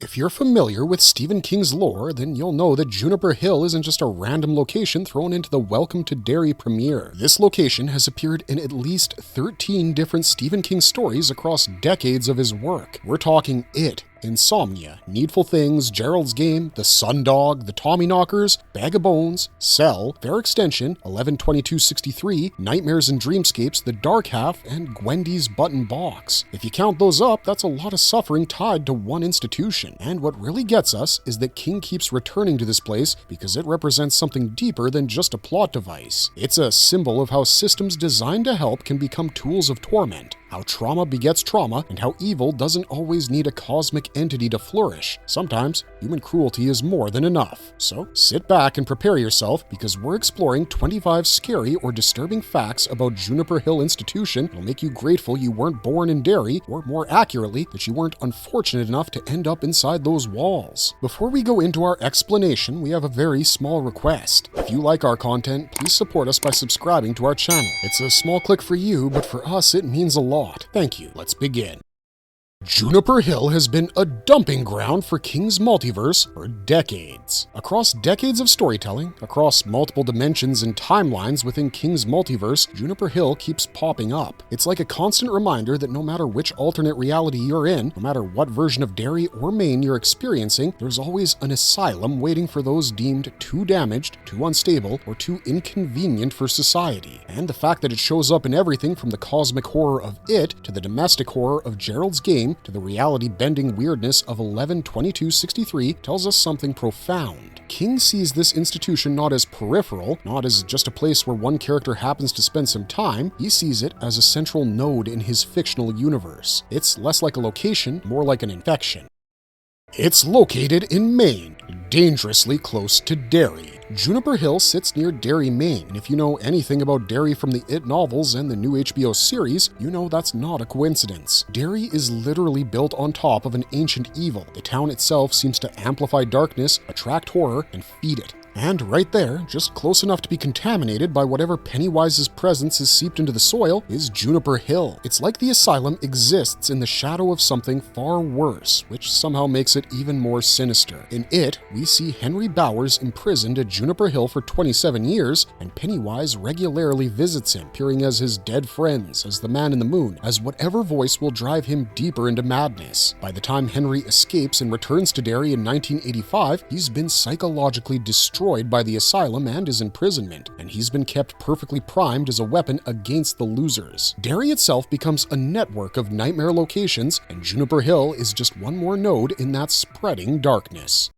If you're familiar with Stephen King's lore, then you'll know that Juniper Hill isn't just a random location thrown into the Welcome to Derry premiere. This location has appeared in at least 13 different Stephen King stories across decades of his work. We're talking It, Insomnia, Needful Things, Gerald's Game, The Sundog, The Tommyknockers, Bag of Bones, Cell, Fair Extension, 11/22/63, Nightmares and Dreamscapes, The Dark Half, and Gwendy's Button Box. If you count those up, that's a lot of suffering tied to one institution. And what really gets us is that King keeps returning to this place because it represents something deeper than just a plot device. It's a symbol of how systems designed to help can become tools of torment, how trauma begets trauma, and how evil doesn't always need a cosmic entity to flourish. Sometimes, human cruelty is more than enough. So, sit back and prepare yourself, because we're exploring 25 scary or disturbing facts about Juniper Hill Institution that'll make you grateful you weren't born in Derry, or more accurately, that you weren't unfortunate enough to end up inside those walls. Before we go into our explanation, we have a very small request. If you like our content, please support us by subscribing to our channel. It's a small click for you, but for us it means a lot. Thank you. Let's begin. Juniper Hill has been a dumping ground for King's multiverse for decades. Across decades of storytelling, across multiple dimensions and timelines within King's multiverse, Juniper Hill keeps popping up. It's like a constant reminder that no matter which alternate reality you're in, no matter what version of Derry or Maine you're experiencing, there's always an asylum waiting for those deemed too damaged, too unstable, or too inconvenient for society. And the fact that it shows up in everything from the cosmic horror of It to the domestic horror of Gerald's Game to the reality-bending weirdness of 11/22/63 tells us something profound. King sees this institution not as peripheral, not as just a place where one character happens to spend some time. He sees it as a central node in his fictional universe. It's less like a location, more like an infection. It's located in Maine, dangerously close to Derry. Juniper Hill sits near Derry, Maine, and if you know anything about Derry from the It novels and the new HBO series, you know that's not a coincidence. Derry is literally built on top of an ancient evil. The town itself seems to amplify darkness, attract horror, and feed it. And right there, just close enough to be contaminated by whatever Pennywise's presence has seeped into the soil, is Juniper Hill. It's like the asylum exists in the shadow of something far worse, which somehow makes it even more sinister. In It, we see Henry Bowers imprisoned at Juniper Hill for 27 years, and Pennywise regularly visits him, appearing as his dead friends, as the man in the moon, as whatever voice will drive him deeper into madness. By the time Henry escapes and returns to Derry in 1985, he's been psychologically destroyed by the asylum and his imprisonment, and he's been kept perfectly primed as a weapon against the losers. Derry itself becomes a network of nightmare locations, and Juniper Hill is just one more node in that spreading darkness.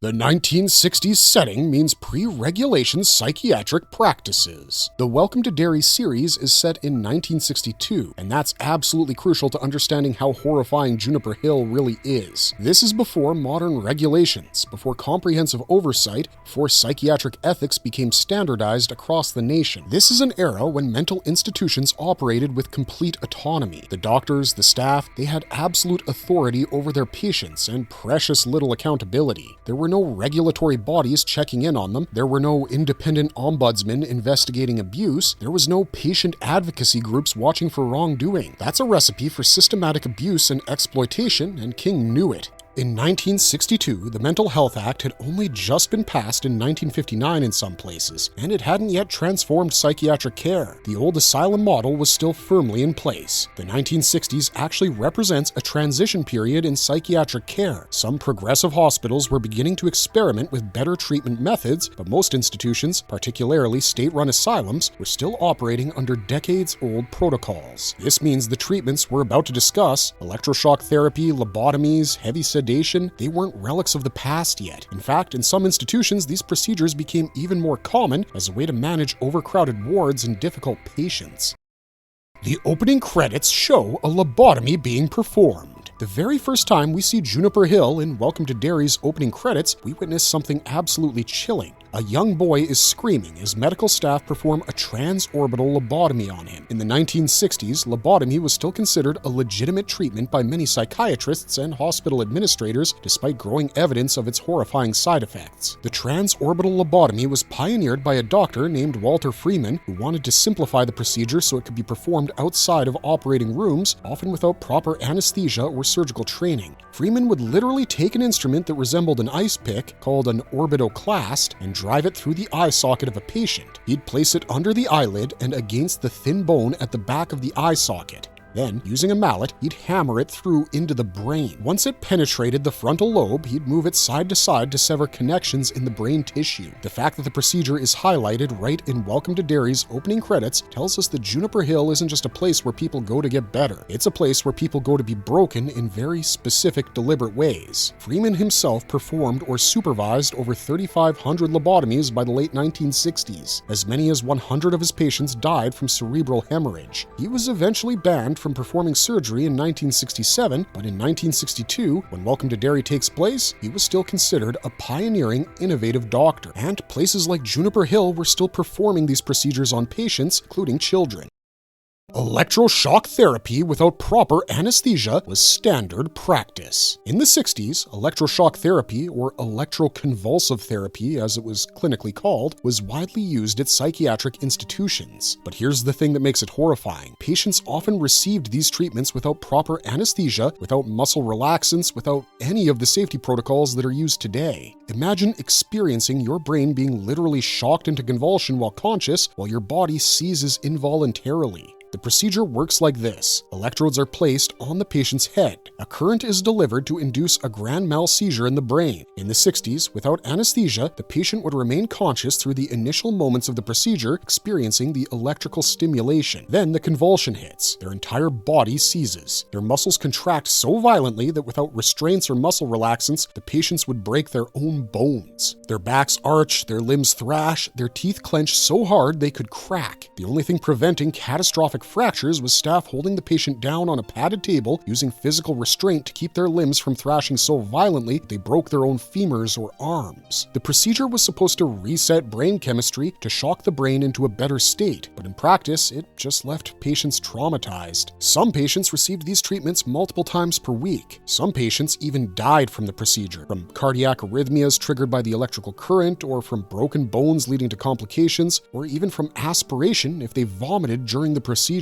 The 1960s setting means pre-regulation psychiatric practices. The Welcome to Derry series is set in 1962, and that's absolutely crucial to understanding how horrifying Juniper Hill really is. This is before modern regulations, before comprehensive oversight, before psychiatric ethics became standardized across the nation. This is an era when mental institutions operated with complete autonomy. The doctors, the staff, they had absolute authority over their patients and precious little accountability. There were no regulatory bodies checking in on them. There were no independent ombudsmen investigating abuse. There was no patient advocacy groups watching for wrongdoing. That's a recipe for systematic abuse and exploitation, and King knew it. In 1962, the Mental Health Act had only just been passed in 1959 in some places, and it hadn't yet transformed psychiatric care. The old asylum model was still firmly in place. The 1960s actually represents a transition period in psychiatric care. Some progressive hospitals were beginning to experiment with better treatment methods, but most institutions, particularly state-run asylums, were still operating under decades-old protocols. This means the treatments we're about to discuss, electroshock therapy, lobotomies, heavy sedation, they weren't relics of the past yet. In fact, in some institutions, these procedures became even more common as a way to manage overcrowded wards and difficult patients. The opening credits show a lobotomy being performed. The very first time we see Juniper Hill in Welcome to Derry's opening credits, we witness something absolutely chilling. A young boy is screaming as medical staff perform a transorbital lobotomy on him. In the 1960s, lobotomy was still considered a legitimate treatment by many psychiatrists and hospital administrators, despite growing evidence of its horrifying side effects. The transorbital lobotomy was pioneered by a doctor named Walter Freeman, who wanted to simplify the procedure so it could be performed outside of operating rooms, often without proper anesthesia or surgical training. Freeman would literally take an instrument that resembled an ice pick, called an orbitoclast, and drive it through the eye socket of a patient. He'd place it under the eyelid and against the thin bone at the back of the eye socket. Then, using a mallet, he'd hammer it through into the brain. Once it penetrated the frontal lobe, he'd move it side to side to sever connections in the brain tissue. The fact that the procedure is highlighted right in Welcome to Derry's opening credits tells us that Juniper Hill isn't just a place where people go to get better. It's a place where people go to be broken in very specific, deliberate ways. Freeman himself performed or supervised over 3,500 lobotomies by the late 1960s. As many as 100 of his patients died from cerebral hemorrhage. He was eventually banned from performing surgery in 1967, but in 1962, when Welcome to Derry takes place, he was still considered a pioneering, innovative doctor, and places like Juniper Hill were still performing these procedures on patients, including children. Electroshock therapy without proper anesthesia was standard practice. In the 60s, electroshock therapy, or electroconvulsive therapy as it was clinically called, was widely used at psychiatric institutions. But here's the thing that makes it horrifying. Patients often received these treatments without proper anesthesia, without muscle relaxants, without any of the safety protocols that are used today. Imagine experiencing your brain being literally shocked into convulsion while conscious, while your body seizes involuntarily. The procedure works like this. Electrodes are placed on the patient's head. A current is delivered to induce a grand mal seizure in the brain. In the 60s, without anesthesia, the patient would remain conscious through the initial moments of the procedure, experiencing the electrical stimulation. Then the convulsion hits. Their entire body seizes. Their muscles contract so violently that without restraints or muscle relaxants, the patients would break their own bones. Their backs arch, their limbs thrash, their teeth clench so hard they could crack. The only thing preventing catastrophic fractures was staff holding the patient down on a padded table using physical restraint to keep their limbs from thrashing so violently they broke their own femurs or arms. The procedure was supposed to reset brain chemistry to shock the brain into a better state, but in practice, it just left patients traumatized. Some patients received these treatments multiple times per week. Some patients even died from the procedure, from cardiac arrhythmias triggered by the electrical current, or from broken bones leading to complications, or even from aspiration if they vomited during the procedure.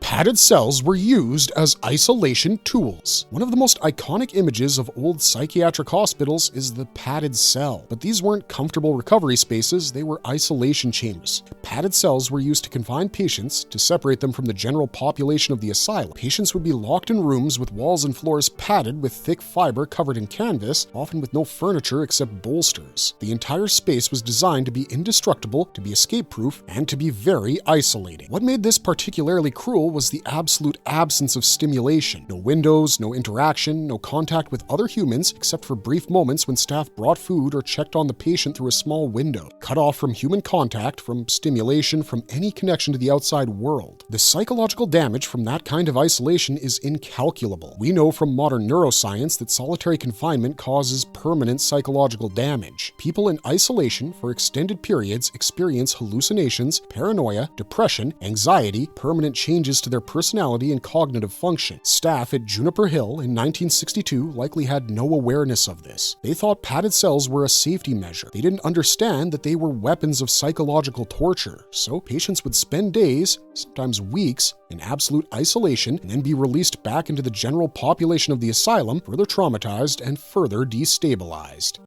Padded cells were used as isolation tools. One of the most iconic images of old psychiatric hospitals is the padded cell. But these weren't comfortable recovery spaces, they were isolation chambers. Padded cells were used to confine patients to separate them from the general population of the asylum. Patients would be locked in rooms with walls and floors padded with thick fiber covered in canvas, often with no furniture except bolsters. The entire space was designed to be indestructible, to be escape-proof, and to be very isolating. What made this particularly cruel was the absolute absence of stimulation. No windows, no interaction, no contact with other humans, except for brief moments when staff brought food or checked on the patient through a small window. Cut off from human contact, from stimulation, from any connection to the outside world. The psychological damage from that kind of isolation is incalculable. We know from modern neuroscience that solitary confinement causes permanent psychological damage. People in isolation for extended periods experience hallucinations, paranoia, depression, anxiety, permanent changes to their personality and cognitive function. Staff at Juniper Hill in 1962 likely had no awareness of this. They thought padded cells were a safety measure. They didn't understand that they were weapons of psychological torture. So patients would spend days, sometimes weeks, in absolute isolation and then be released back into the general population of the asylum, further traumatized and further destabilized.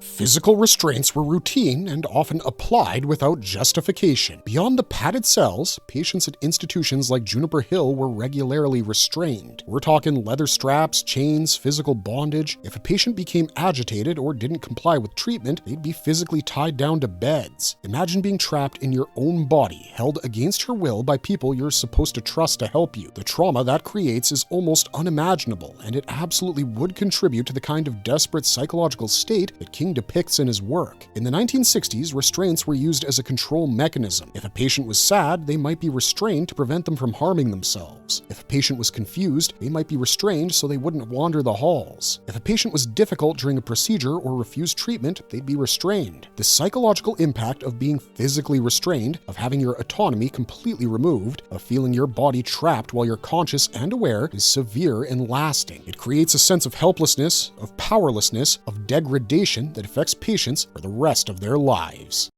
Physical restraints were routine and often applied without justification. Beyond the padded cells, patients at institutions like Juniper Hill were regularly restrained. We're talking leather straps, chains, physical bondage. If a patient became agitated or didn't comply with treatment, they'd be physically tied down to beds. Imagine being trapped in your own body, held against your will by people you're supposed to trust to help you. The trauma that creates is almost unimaginable, and it absolutely would contribute to the kind of desperate psychological state that came King depicts in his work. In the 1960s, restraints were used as a control mechanism. If a patient was sad, they might be restrained to prevent them from harming themselves. If a patient was confused, they might be restrained so they wouldn't wander the halls. If a patient was difficult during a procedure or refused treatment, they'd be restrained. The psychological impact of being physically restrained, of having your autonomy completely removed, of feeling your body trapped while you're conscious and aware is severe and lasting. It creates a sense of helplessness, of powerlessness, of degradation that affects patients for the rest of their lives.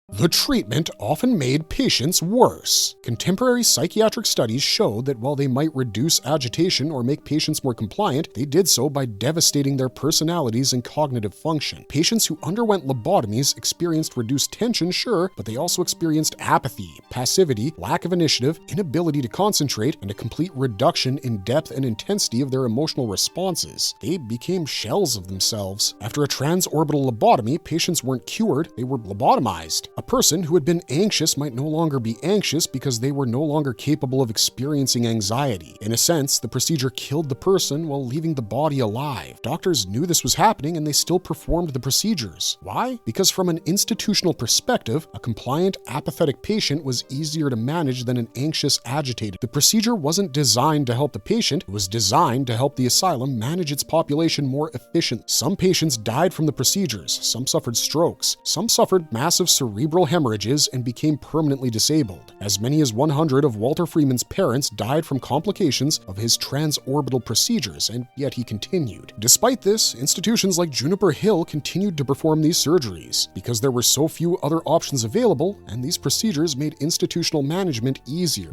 The treatment often made patients worse. Contemporary psychiatric studies showed that while they might reduce agitation or make patients more compliant, they did so by devastating their personalities and cognitive function. Patients who underwent lobotomies experienced reduced tension, sure, but they also experienced apathy, passivity, lack of initiative, inability to concentrate, and a complete reduction in depth and intensity of their emotional responses. They became shells of themselves. After a transorbital lobotomy, patients weren't cured, they were lobotomized. A person who had been anxious might no longer be anxious because they were no longer capable of experiencing anxiety. In a sense, the procedure killed the person while leaving the body alive. Doctors knew this was happening and they still performed the procedures. Why? Because from an institutional perspective, a compliant, apathetic patient was easier to manage than an anxious, agitated. The procedure wasn't designed to help the patient, it was designed to help the asylum manage its population more efficiently. Some patients died from the procedures, some suffered strokes, some suffered massive cerebral hemorrhages and became permanently disabled. As many as 100 of Walter Freeman's parents died from complications of his transorbital procedures, and yet he continued. Despite this, institutions like Juniper Hill continued to perform these surgeries because there were so few other options available, and these procedures made institutional management easier.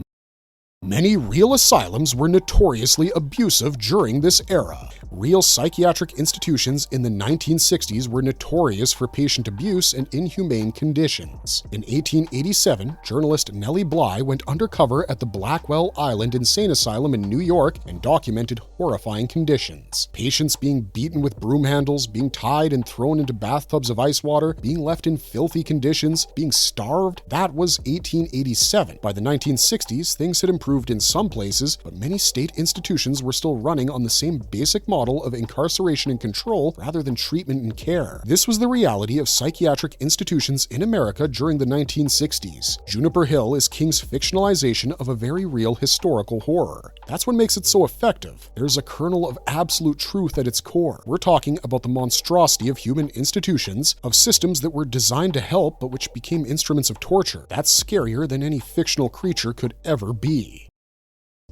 Many real asylums were notoriously abusive during this era. Real psychiatric institutions in the 1960s were notorious for patient abuse and inhumane conditions. In 1887, journalist Nellie Bly went undercover at the Blackwell Island Insane Asylum in New York and documented horrifying conditions. Patients being beaten with broom handles, being tied and thrown into bathtubs of ice water, being left in filthy conditions, being starved. That was 1887. By the 1960s, things had improved in some places, but many state institutions were still running on the same basic model of incarceration and control rather than treatment and care. This was the reality of psychiatric institutions in America during the 1960s. Juniper Hill is King's fictionalization of a very real historical horror. That's what makes it so effective. There's a kernel of absolute truth at its core. We're talking about the monstrosity of human institutions, of systems that were designed to help but which became instruments of torture. That's scarier than any fictional creature could ever be.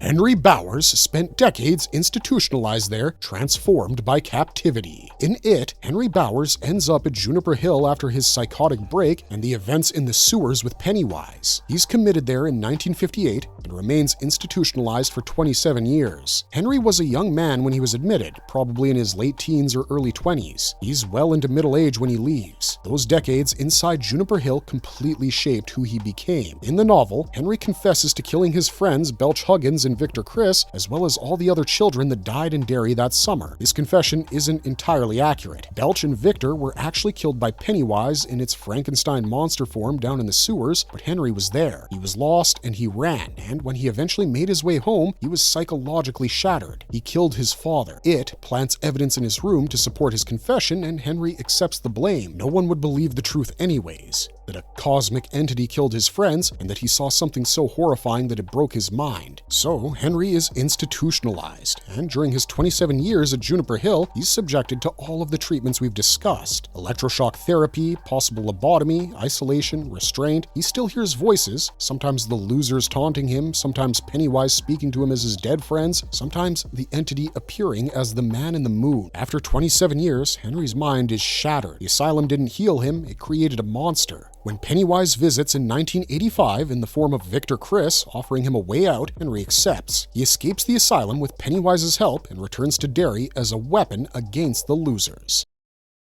Henry Bowers spent decades institutionalized there, transformed by captivity. In it, Henry Bowers ends up at Juniper Hill after his psychotic break and the events in the sewers with Pennywise. He's committed there in 1958 and remains institutionalized for 27 years. Henry was a young man when he was admitted, probably in his late teens or early 20s. He's well into middle age when he leaves. Those decades inside Juniper Hill completely shaped who he became. In the novel, Henry confesses to killing his friends Belch Huggins and Victor Chris, as well as all the other children that died in Derry that summer. His confession isn't entirely accurate. Belch and Victor were actually killed by Pennywise in its Frankenstein monster form down in the sewers, but Henry was there. He was lost and he ran, and when he eventually made his way home, he was psychologically shattered. He killed his father. It plants evidence in his room to support his confession, and Henry accepts the blame. No one would believe the truth anyways. That a cosmic entity killed his friends, and that he saw something so horrifying that it broke his mind. So, Henry is institutionalized, and during his 27 years at Juniper Hill, he's subjected to all of the treatments we've discussed. Electroshock therapy, possible lobotomy, isolation, restraint. He still hears voices, sometimes the losers taunting him, sometimes Pennywise speaking to him as his dead friends, sometimes the entity appearing as the man in the moon. After 27 years, Henry's mind is shattered. The asylum didn't heal him, it created a monster. When Pennywise visits in 1985 in the form of Victor Chris, offering him a way out, Henry accepts. He escapes the asylum with Pennywise's help and returns to Derry as a weapon against the losers.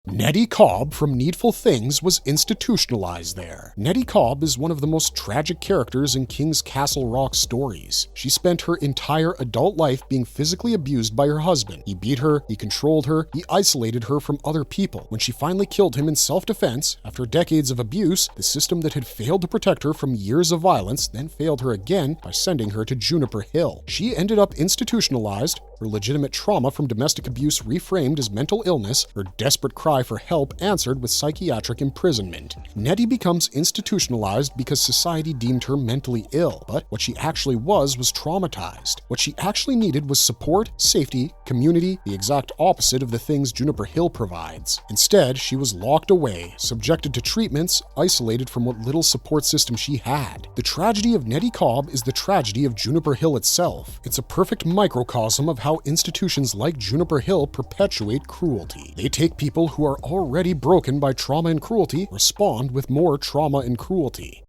Nettie Cobb from Needful Things was institutionalized there. Nettie Cobb is one of the most tragic characters in King's Castle Rock stories. She spent her entire adult life being physically abused by her husband. He beat her, he controlled her, he isolated her from other people. When she finally killed him in self-defense, after decades of abuse, the system that had failed to protect her from years of violence then failed her again by sending her to Juniper Hill. She ended up institutionalized, her legitimate trauma from domestic abuse reframed as mental illness, her desperate cry for help answered with psychiatric imprisonment. Nettie becomes institutionalized because society deemed her mentally ill, but what she actually was traumatized. What she actually needed was support, safety, community, the exact opposite of the things Juniper Hill provides. Instead, she was locked away, subjected to treatments, isolated from what little support system she had. The tragedy of Nettie Cobb is the tragedy of Juniper Hill itself. It's a perfect microcosm of how institutions like Juniper Hill perpetuate cruelty. They take people who are already broken by trauma and cruelty, respond with more trauma and cruelty.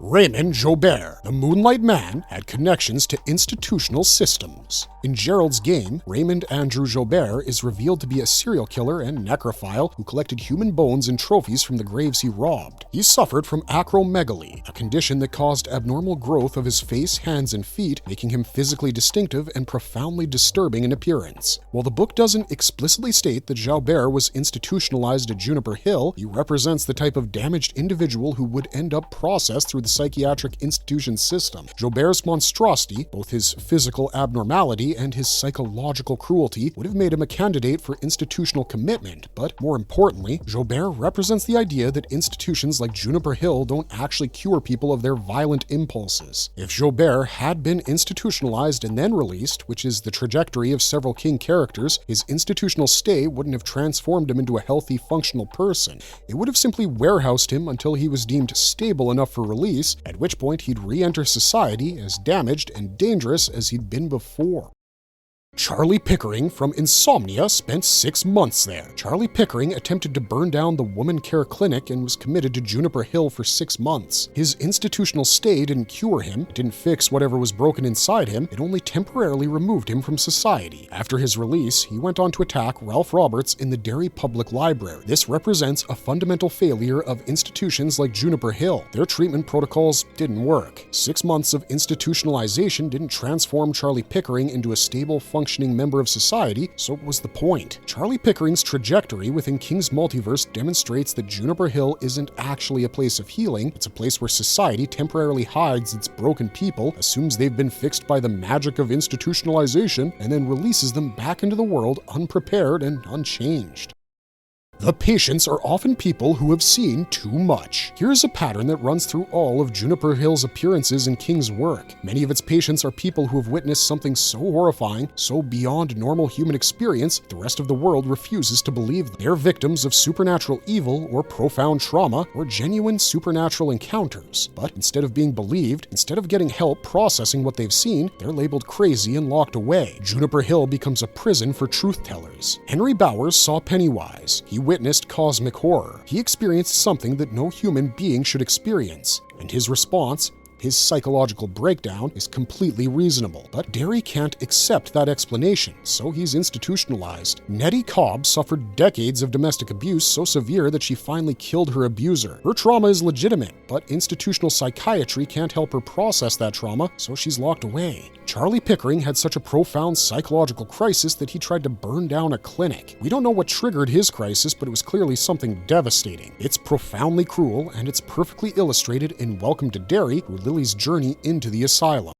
Raymond Jobert, the Moonlight Man, had connections to institutional systems. In Gerald's game, Raymond Andrew Jobert is revealed to be a serial killer and necrophile who collected human bones and trophies from the graves he robbed. He suffered from acromegaly, a condition that caused abnormal growth of his face, hands, and feet, making him physically distinctive and profoundly disturbing in appearance. While the book doesn't explicitly state that Jobert was institutionalized at Juniper Hill, he represents the type of damaged individual who would end up processed through the psychiatric institution system. Jobert's monstrosity, both his physical abnormality and his psychological cruelty, would have made him a candidate for institutional commitment, but more importantly, Jobert represents the idea that institutions like Juniper Hill don't actually cure people of their violent impulses. If Jobert had been institutionalized and then released, which is the trajectory of several King characters, his institutional stay wouldn't have transformed him into a healthy, functional person. It would have simply warehoused him until he was deemed stable enough for release, at which point he'd re-enter society as damaged and dangerous as he'd been before. Charlie Pickering from Insomnia spent 6 months there. Charlie Pickering attempted to burn down the woman care clinic and was committed to Juniper Hill for 6 months. His institutional stay didn't cure him, didn't fix whatever was broken inside him, it only temporarily removed him from society. After his release, he went on to attack Ralph Roberts in the Derry Public Library. This represents a fundamental failure of institutions like Juniper Hill. Their treatment protocols didn't work. 6 months of institutionalization didn't transform Charlie Pickering into a stable, functioning member of society, so what was the point? Charlie Pickering's trajectory within King's Multiverse demonstrates that Juniper Hill isn't actually a place of healing, it's a place where society temporarily hides its broken people, assumes they've been fixed by the magic of institutionalization, and then releases them back into the world unprepared and unchanged. The patients are often people who have seen too much. Here's a pattern that runs through all of Juniper Hill's appearances in King's work. Many of its patients are people who have witnessed something so horrifying, so beyond normal human experience, the rest of the world refuses to believe them. They're victims of supernatural evil or profound trauma or genuine supernatural encounters. But instead of being believed, instead of getting help processing what they've seen, they're labeled crazy and locked away. Juniper Hill becomes a prison for truthtellers. Henry Bowers saw Pennywise. He witnessed cosmic horror. He experienced something that no human being should experience, and his response, his psychological breakdown, is completely reasonable. But Derry can't accept that explanation, so he's institutionalized. Nettie Cobb suffered decades of domestic abuse so severe that she finally killed her abuser. Her trauma is legitimate, but institutional psychiatry can't help her process that trauma, so she's locked away. Charlie Pickering had such a profound psychological crisis that he tried to burn down a clinic. We don't know what triggered his crisis, but it was clearly something devastating. It's profoundly cruel, and it's perfectly illustrated in Welcome to Derry, through Lily's journey into the asylum.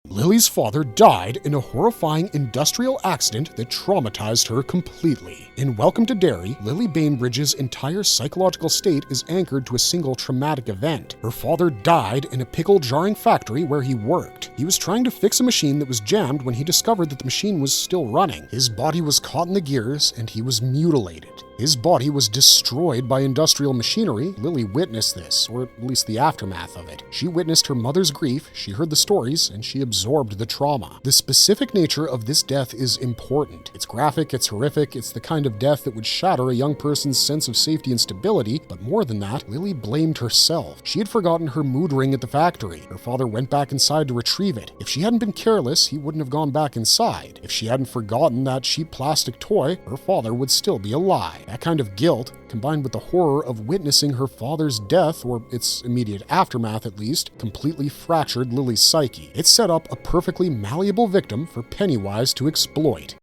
Lily's father died in a horrifying industrial accident that traumatized her completely. In Welcome to Derry, Lily Bainbridge's entire psychological state is anchored to a single traumatic event. Her father died in a pickle-jarring factory where he worked. He was trying to fix a machine that was jammed when he discovered that the machine was still running. His body was caught in the gears and he was mutilated. His body was destroyed by industrial machinery. Lily witnessed this, or at least the aftermath of it. She witnessed her mother's grief, she heard the stories, and she absorbed the trauma. The specific nature of this death is important. It's graphic, it's horrific, it's the kind of death that would shatter a young person's sense of safety and stability, but more than that, Lily blamed herself. She had forgotten her mood ring at the factory. Her father went back inside to retrieve it. If she hadn't been careless, he wouldn't have gone back inside. If she hadn't forgotten that cheap plastic toy, her father would still be alive. That kind of guilt, combined with the horror of witnessing her father's death, or its immediate aftermath at least, completely fractured Lily's psyche. It set up a perfectly malleable victim for Pennywise to exploit.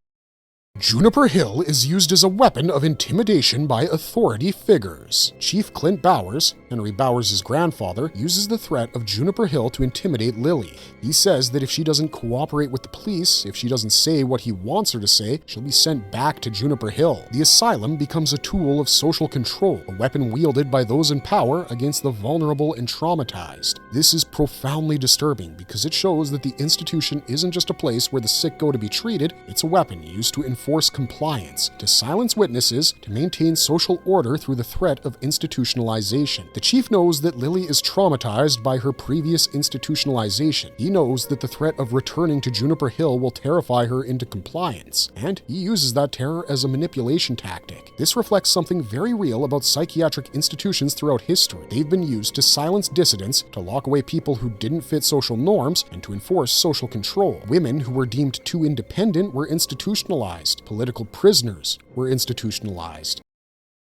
Juniper Hill is used as a weapon of intimidation by authority figures. Chief Clint Bowers, Henry Bowers' grandfather, uses the threat of Juniper Hill to intimidate Lily. He says that if she doesn't cooperate with the police, if she doesn't say what he wants her to say, she'll be sent back to Juniper Hill. The asylum becomes a tool of social control, a weapon wielded by those in power against the vulnerable and traumatized. This is profoundly disturbing because it shows that the institution isn't just a place where the sick go to be treated, it's a weapon used to enforce compliance, to silence witnesses, to maintain social order through the threat of institutionalization. The chief knows that Lily is traumatized by her previous institutionalization. He knows that the threat of returning to Juniper Hill will terrify her into compliance, and he uses that terror as a manipulation tactic. This reflects something very real about psychiatric institutions throughout history. They've been used to silence dissidents, to lock away people who didn't fit social norms, and to enforce social control. Women who were deemed too independent were institutionalized. Political prisoners were institutionalized.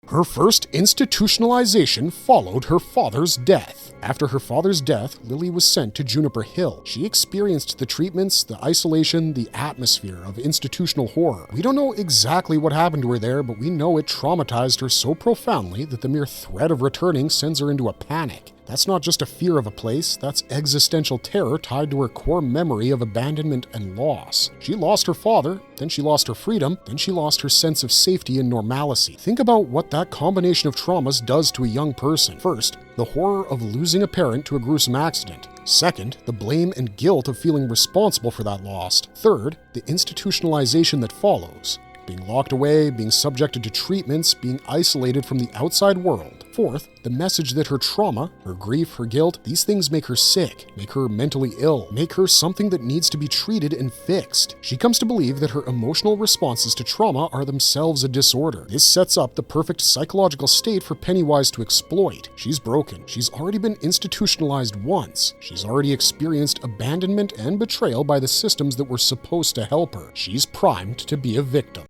Her first institutionalization followed her father's death. After her father's death, Lily was sent to Juniper Hill. She experienced the treatments, the isolation, the atmosphere of institutional horror. We don't know exactly what happened to her there, but we know it traumatized her so profoundly that the mere threat of returning sends her into a panic. That's not just a fear of a place, that's existential terror tied to her core memory of abandonment and loss. She lost her father, then she lost her freedom, then she lost her sense of safety and normalcy. Think about what that combination of traumas does to a young person. First, the horror of losing a parent to a gruesome accident. Second, the blame and guilt of feeling responsible for that loss. Third, the institutionalization that follows. Being locked away, being subjected to treatments, being isolated from the outside world. Fourth, the message that her trauma, her grief, her guilt, these things make her sick, make her mentally ill, make her something that needs to be treated and fixed. She comes to believe that her emotional responses to trauma are themselves a disorder. This sets up the perfect psychological state for Pennywise to exploit. She's broken. She's already been institutionalized once. She's already experienced abandonment and betrayal by the systems that were supposed to help her. She's primed to be a victim.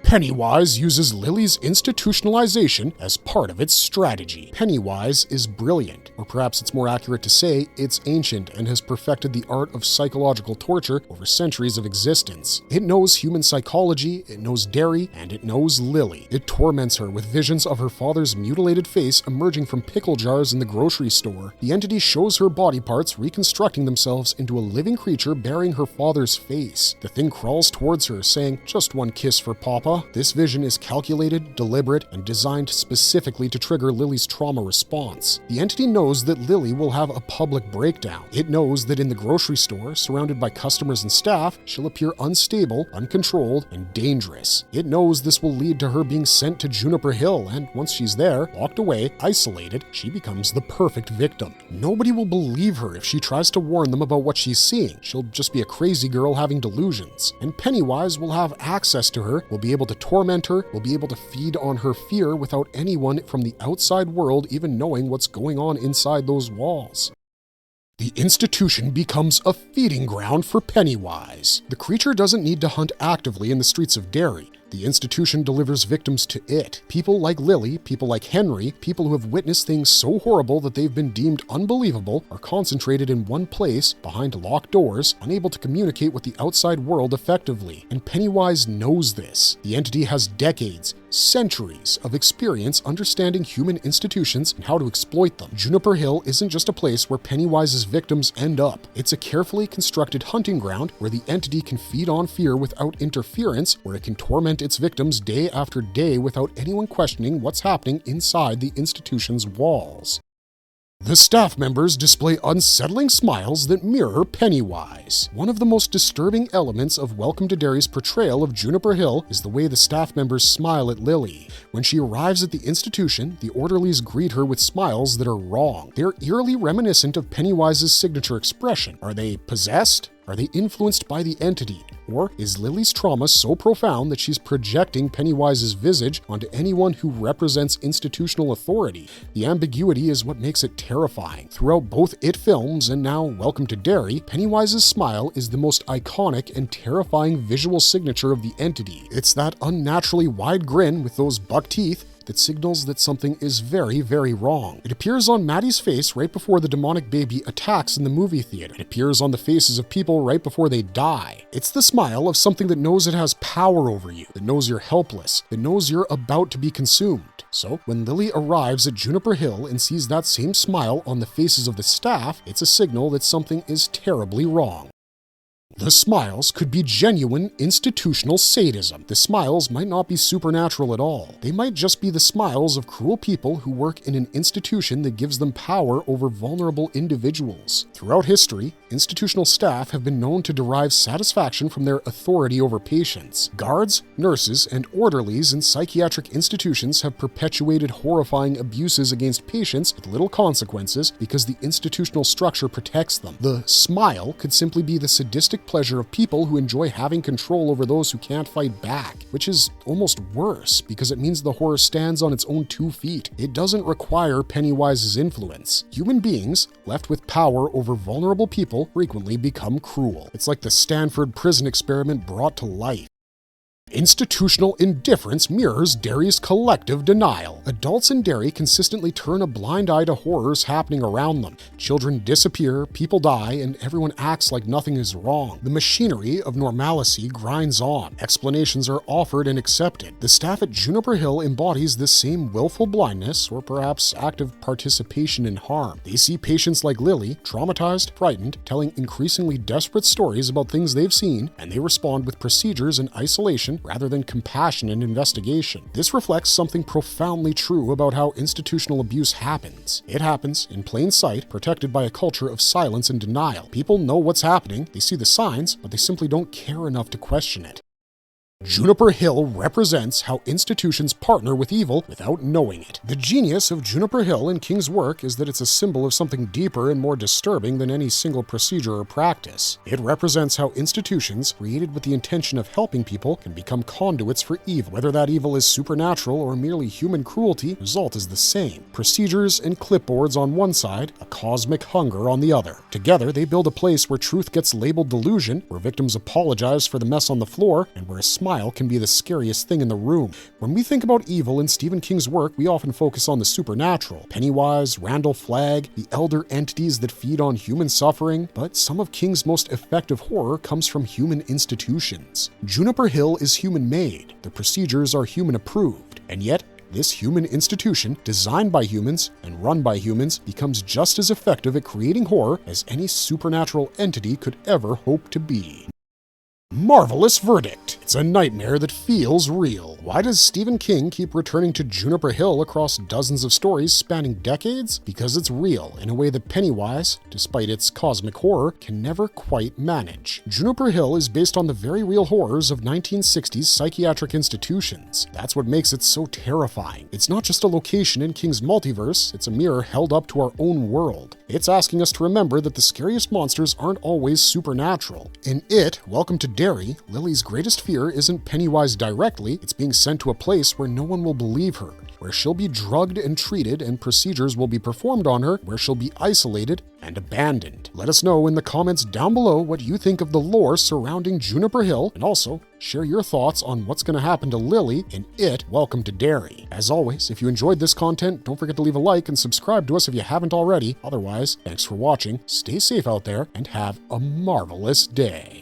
Pennywise uses Lily's institutionalization as part of its strategy. Pennywise is brilliant, or perhaps it's more accurate to say it's ancient and has perfected the art of psychological torture over centuries of existence. It knows human psychology, it knows Derry, and it knows Lily. It torments her with visions of her father's mutilated face emerging from pickle jars in the grocery store. The entity shows her body parts reconstructing themselves into a living creature bearing her father's face. The thing crawls towards her, saying, "Just one kiss for Papa." This vision is calculated, deliberate, and designed specifically to trigger Lily's trauma response. The entity knows that Lily will have a public breakdown. It knows that in the grocery store, surrounded by customers and staff, she'll appear unstable, uncontrolled, and dangerous. It knows this will lead to her being sent to Juniper Hill, and once she's there, locked away, isolated, she becomes the perfect victim. Nobody will believe her if she tries to warn them about what she's seeing. She'll just be a crazy girl having delusions. And Pennywise will have access to her, will be able to torment her, will be able to feed on her fear without anyone from the outside world even knowing what's going on inside those walls. The institution becomes a feeding ground for Pennywise. The creature doesn't need to hunt actively in the streets of Derry. The institution delivers victims to it. People like Lily, people like Henry, people who have witnessed things so horrible that they've been deemed unbelievable, are concentrated in one place, behind locked doors, unable to communicate with the outside world effectively. And Pennywise knows this. The entity has decades, centuries of experience understanding human institutions and how to exploit them. Juniper Hill isn't just a place where Pennywise's victims end up. It's a carefully constructed hunting ground where the entity can feed on fear without interference, where it can torment its victims day after day without anyone questioning what's happening inside the institution's walls. The staff members display unsettling smiles that mirror Pennywise. One of the most disturbing elements of Welcome to Derry's portrayal of Juniper Hill is the way the staff members smile at Lily. When she arrives at the institution, the orderlies greet her with smiles that are wrong. They're eerily reminiscent of Pennywise's signature expression. Are they possessed? Are they influenced by the entity? Or is Lily's trauma so profound that she's projecting Pennywise's visage onto anyone who represents institutional authority? The ambiguity is what makes it terrifying. Throughout both It films and now Welcome to Derry, Pennywise's smile is the most iconic and terrifying visual signature of the entity. It's that unnaturally wide grin with those buck teeth, that signals that something is very, very wrong. It appears on Maddie's face right before the demonic baby attacks in the movie theater. It appears on the faces of people right before they die. It's the smile of something that knows it has power over you, that knows you're helpless, that knows you're about to be consumed. So when Lily arrives at Juniper Hill and sees that same smile on the faces of the staff, it's a signal that something is terribly wrong. The smiles could be genuine institutional sadism. The smiles might not be supernatural at all. They might just be the smiles of cruel people who work in an institution that gives them power over vulnerable individuals. Throughout history, institutional staff have been known to derive satisfaction from their authority over patients. Guards, nurses, and orderlies in psychiatric institutions have perpetuated horrifying abuses against patients with little consequences because the institutional structure protects them. The smile could simply be the sadistic pleasure of people who enjoy having control over those who can't fight back, which is almost worse because it means the horror stands on its own 2 feet. It doesn't require Pennywise's influence. Human beings, left with power over vulnerable people, frequently become cruel. It's like the Stanford prison experiment brought to life. Institutional indifference mirrors Derry's collective denial. Adults in Derry consistently turn a blind eye to horrors happening around them. Children disappear, people die, and everyone acts like nothing is wrong. The machinery of normalcy grinds on. Explanations are offered and accepted. The staff at Juniper Hill embodies this same willful blindness, or perhaps active participation in harm. They see patients like Lily, traumatized, frightened, telling increasingly desperate stories about things they've seen, and they respond with procedures and isolation rather than compassion and investigation. This reflects something profoundly true about how institutional abuse happens. It happens in plain sight, protected by a culture of silence and denial. People know what's happening, they see the signs, but they simply don't care enough to question it. Juniper Hill represents how institutions partner with evil without knowing it. The genius of Juniper Hill and King's work is that it's a symbol of something deeper and more disturbing than any single procedure or practice. It represents how institutions, created with the intention of helping people, can become conduits for evil. Whether that evil is supernatural or merely human cruelty, the result is the same. Procedures and clipboards on one side, a cosmic hunger on the other. Together, they build a place where truth gets labeled delusion, where victims apologize for the mess on the floor, and where a smile can be the scariest thing in the room. When we think about evil in Stephen King's work, we often focus on the supernatural. Pennywise, Randall Flagg, the elder entities that feed on human suffering, but some of King's most effective horror comes from human institutions. Juniper Hill is human-made. The procedures are human-approved, and yet this human institution, designed by humans and run by humans, becomes just as effective at creating horror as any supernatural entity could ever hope to be. Marvelous verdict. It's a nightmare that feels real. Why does Stephen King keep returning to Juniper Hill across dozens of stories spanning decades? Because it's real in a way that Pennywise, despite its cosmic horror, can never quite manage. Juniper Hill is based on the very real horrors of 1960s psychiatric institutions. That's what makes it so terrifying. It's not just a location in King's multiverse, it's a mirror held up to our own world. It's asking us to remember that the scariest monsters aren't always supernatural. In It, Welcome to Derry, Lily's greatest fear isn't Pennywise directly, it's being sent to a place where no one will believe her, where she'll be drugged and treated and procedures will be performed on her, where she'll be isolated and abandoned. Let us know in the comments down below what you think of the lore surrounding Juniper Hill, and also share your thoughts on what's going to happen to Lily in It, Welcome to Derry. As always, if you enjoyed this content, don't forget to leave a like and subscribe to us if you haven't already. Otherwise, thanks for watching, stay safe out there, and have a marvelous day.